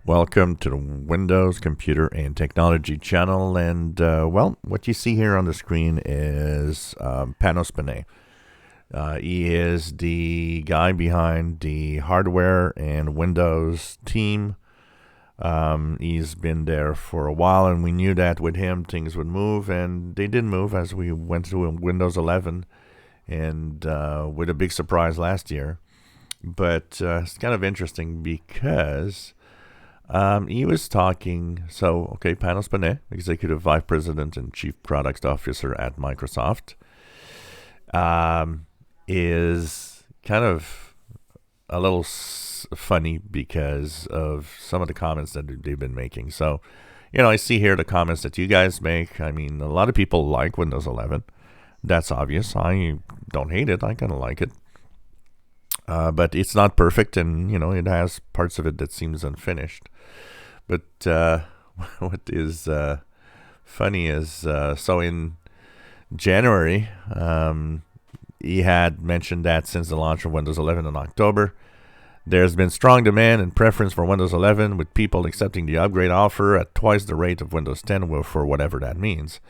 Welcome to the Windows Computer and Technology channel. And, what you see here on the screen is Panos Panay. He is the guy behind the hardware and Windows team. He's been there for a while, and we knew that with him things would move, and they did move as we went through Windows 11, and with a big surprise last year. But it's kind of interesting because he was talking. Panos Panay, Executive Vice President and Chief Product Officer at Microsoft, is kind of a little funny because of some of the comments that they've been making. So, I see here the comments that you guys make. I mean, a lot of people like Windows 11. That's obvious. I don't hate it. I kind of like it. But it's not perfect, and, it has parts of it that seems unfinished. But what is funny is, so in January, he had mentioned that since the launch of Windows 11 in October, there's been strong demand and preference for Windows 11, with people accepting the upgrade offer at twice the rate of Windows 10, for whatever that means.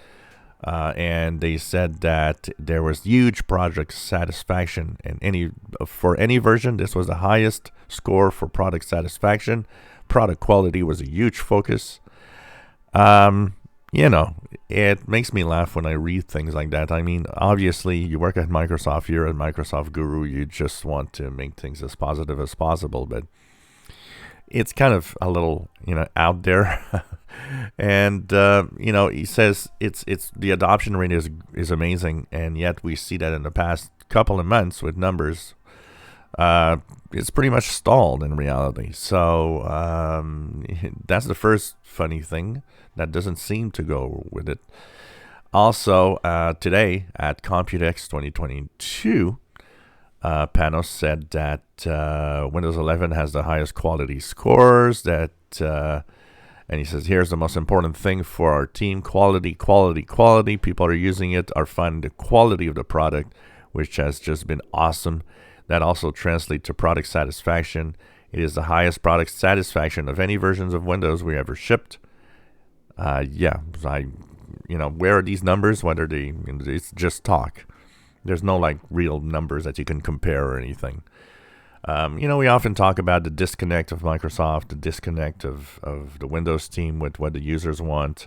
And they said that there was huge project satisfaction, and for any version, this was the highest score for product satisfaction. Product quality was a huge focus. It makes me laugh when I read things like that. I mean, obviously, you work at Microsoft, you're a Microsoft guru, you just want to make things as positive as possible, but it's kind of a little, out there. And, he says it's the adoption rate is amazing, and yet we see that in the past couple of months with numbers, it's pretty much stalled in reality. So that's the first funny thing that doesn't seem to go with it. Also, today at Computex 2022, Panos said that Windows 11 has the highest quality scores. And he says, here's the most important thing for our team: quality, quality, quality. People are using it, are finding the quality of the product, which has just been awesome. That also translates to product satisfaction. It is the highest product satisfaction of any versions of Windows we ever shipped. Where are these numbers? It's just talk. There's no real numbers that you can compare or anything. We often talk about the disconnect of Microsoft, the disconnect of the Windows team with what the users want.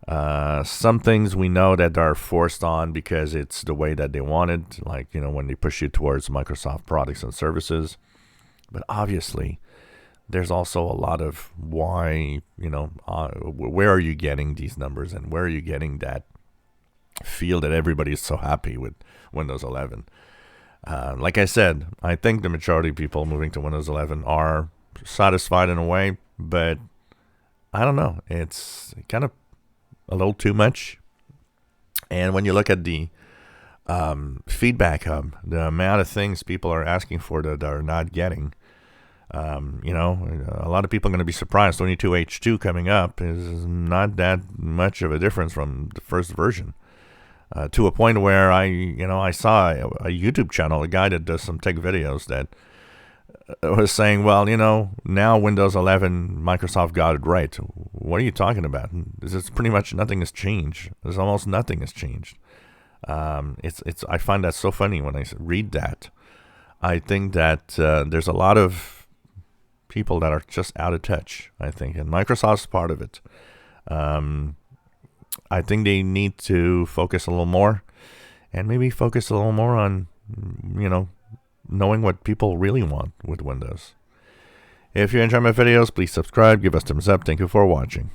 Some things we know that are forced on because it's the way that they wanted, when they push you towards Microsoft products and services. But obviously, there's also a lot of why, where are you getting these numbers, and where are you getting that feel that everybody is so happy with Windows 11? Like I said, I think the majority of people moving to Windows 11 are satisfied in a way, but I don't know. It's kind of a little too much. And when you look at the feedback hub, the amount of things people are asking for that are not getting, a lot of people are going to be surprised. 22H2 coming up is not that much of a difference from the first version. To a point where I saw a YouTube channel, a guy that does some tech videos, that was saying, well, now Windows 11, Microsoft got it right. What are you talking about? It's pretty much nothing has changed. There's almost nothing has changed. I find that so funny when I read that. I think that there's a lot of people that are just out of touch, I think, and Microsoft's part of it. I think they need to focus a little more, and maybe focus a little more on, knowing what people really want with Windows. If you enjoy my videos, please subscribe, give us thumbs up. Thank you for watching.